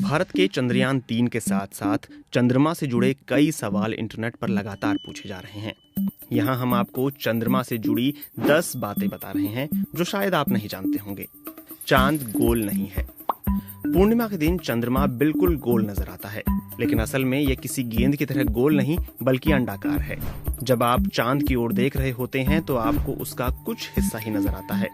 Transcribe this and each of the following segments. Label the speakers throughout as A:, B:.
A: भारत के चंद्रयान-3 के साथ साथ चंद्रमा से जुड़े कई सवाल इंटरनेट पर लगातार पूछे जा रहे हैं। यहाँ हम आपको चंद्रमा से जुड़ी 10 बातें बता रहे हैं जो शायद आप नहीं जानते होंगे। चांद गोल नहीं है। पूर्णिमा के दिन चंद्रमा बिल्कुल गोल नजर आता है, लेकिन असल में यह किसी गेंद की तरह गोल नहीं बल्कि अंडाकार है। जब आप चांद की ओर देख रहे होते हैं तो आपको उसका कुछ हिस्सा ही नजर आता है।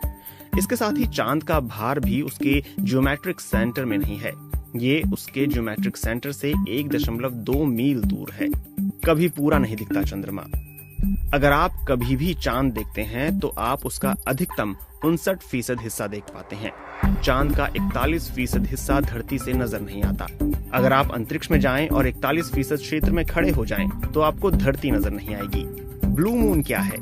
A: इसके साथ ही चांद का भार भी उसके ज्योमेट्रिक सेंटर में नहीं है, ये उसके ज्योमेट्रिक सेंटर से 1.2 मील दूर है। कभी पूरा नहीं दिखता चंद्रमा। अगर आप कभी भी चांद देखते हैं तो आप उसका अधिकतम 59% हिस्सा देख पाते हैं। चांद का 41% हिस्सा धरती से नजर नहीं आता। अगर आप अंतरिक्ष में जाएं और 41% क्षेत्र में खड़े हो जाएं तो आपको धरती नजर नहीं आएगी। ब्लू मून क्या है?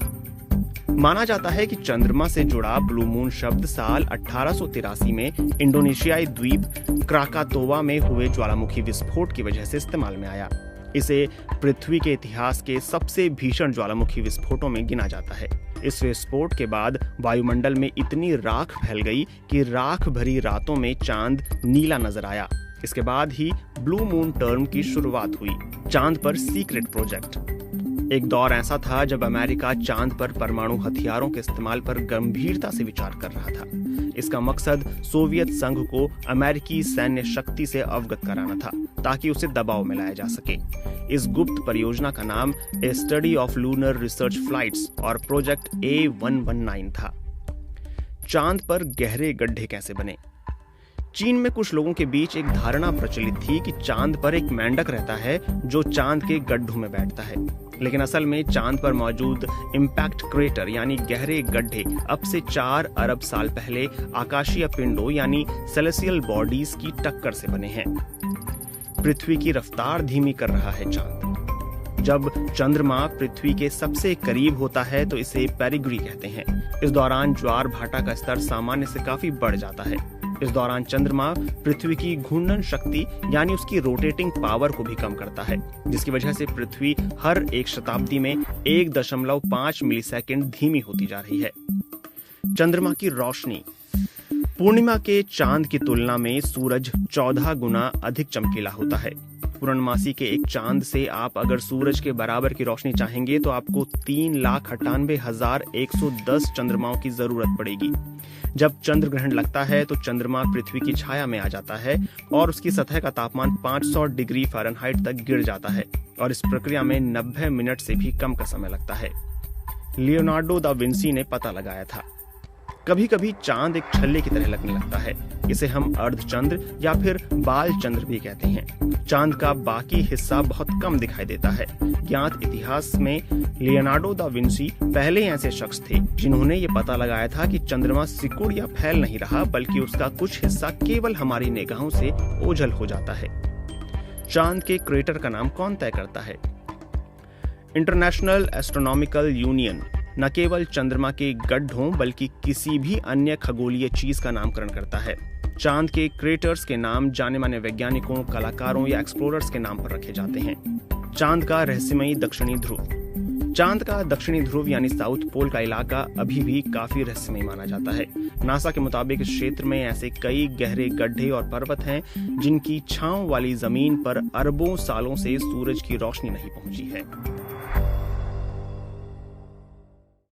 A: माना जाता है कि चंद्रमा से जुड़ा ब्लू मून शब्द साल 1883 में इंडोनेशियाई द्वीप क्राकातोवा में हुए ज्वालामुखी विस्फोट की वजह से इस्तेमाल में आया। इसे पृथ्वी के इतिहास के सबसे भीषण ज्वालामुखी विस्फोटों में गिना जाता है। इस विस्फोट के बाद वायुमंडल में इतनी राख फैल गई कि राख भरी रातों में चांद नीला नजर आया। इसके बाद ही ब्लू मून टर्म की शुरुआत हुई। चांद पर सीक्रेट प्रोजेक्ट। एक दौर ऐसा था जब अमेरिका चांद पर परमाणु हथियारों के इस्तेमाल पर गंभीरता से विचार कर रहा था। इसका मकसद सोवियत संघ को अमेरिकी सैन्य शक्ति से अवगत कराना था ताकि उसे दबाव में लाया जा सके। इस गुप्त परियोजना का नाम a study of lunar research flights और प्रोजेक्ट A119 था। चांद पर गहरे गड्ढे कैसे बने? चीन में कुछ लोगों के बीच एक धारणा प्रचलित थी कि चांद पर एक मेंढक रहता है जो चांद के गड्ढों में बैठता है, लेकिन असल में चांद पर मौजूद इम्पैक्ट क्रेटर यानी गहरे गड्ढे अब से 4 अरब साल पहले आकाशीय पिंडों यानी सेलेस्टियल बॉडीज की टक्कर से बने हैं। पृथ्वी की रफ्तार धीमी कर रहा है चांद। जब चंद्रमा पृथ्वी के सबसे करीब होता है तो इसे पेरिग्री कहते हैं। इस दौरान ज्वार भाटा का स्तर सामान्य से काफी बढ़ जाता है। इस दौरान चंद्रमा पृथ्वी की घूर्णन शक्ति यानी उसकी रोटेटिंग पावर को भी कम करता है, जिसकी वजह से पृथ्वी हर एक शताब्दी में 1.5 मिलीसेकंड धीमी होती जा रही है। चंद्रमा की रोशनी। पूर्णिमा के चांद की तुलना में सूरज 14 गुना अधिक चमकीला होता है। पूर्णमासी के एक चांद से आप अगर सूरज के बराबर की रोशनी चाहेंगे तो आपको 3,98,110 चंद्रमाओं की जरूरत पड़ेगी। जब चंद्र ग्रहण लगता है तो चंद्रमा पृथ्वी की छाया में आ जाता है और उसकी सतह का तापमान 500 डिग्री फ़ारेनहाइट तक गिर जाता है और इस प्रक्रिया में 90 मिनट से भी कम का समय लगता है। लियोनार्डो दा विंसी ने पता लगाया था। कभी कभी चांद एक छल्ले की तरह लगने लगता है। इसे हम अर्धचंद्र या फिर बाल चंद्र भी कहते हैं। चांद का बाकी हिस्सा बहुत कम दिखाई देता है। ज्ञात इतिहास में लियोनार्डो दा विंसी पहले ऐसे शख्स थे जिन्होंने ये पता लगाया था कि चंद्रमा सिकुड़ या फैल नहीं रहा, बल्कि उसका कुछ हिस्सा केवल हमारी निगाहों से ओझल हो जाता है। चांद के क्रेटर का नाम कौन तय करता है? इंटरनेशनल एस्ट्रोनॉमिकल यूनियन न केवल चंद्रमा के गड्ढों बल्कि किसी भी अन्य खगोलीय चीज का नामकरण करता है। चांद के क्रेटर्स के नाम जाने माने वैज्ञानिकों, कलाकारों या एक्सप्लोरर्स के नाम पर रखे जाते हैं। चांद का रहस्यमयी दक्षिणी ध्रुव। चांद का दक्षिणी ध्रुव यानी साउथ पोल का इलाका अभी भी काफी रहस्यमयी माना जाता है। नासा के मुताबिक इस क्षेत्र में ऐसे कई गहरे गड्ढे और पर्वत हैं जिनकी छांव वाली जमीन पर अरबों सालों से सूरज की रोशनी नहीं पहुंची है।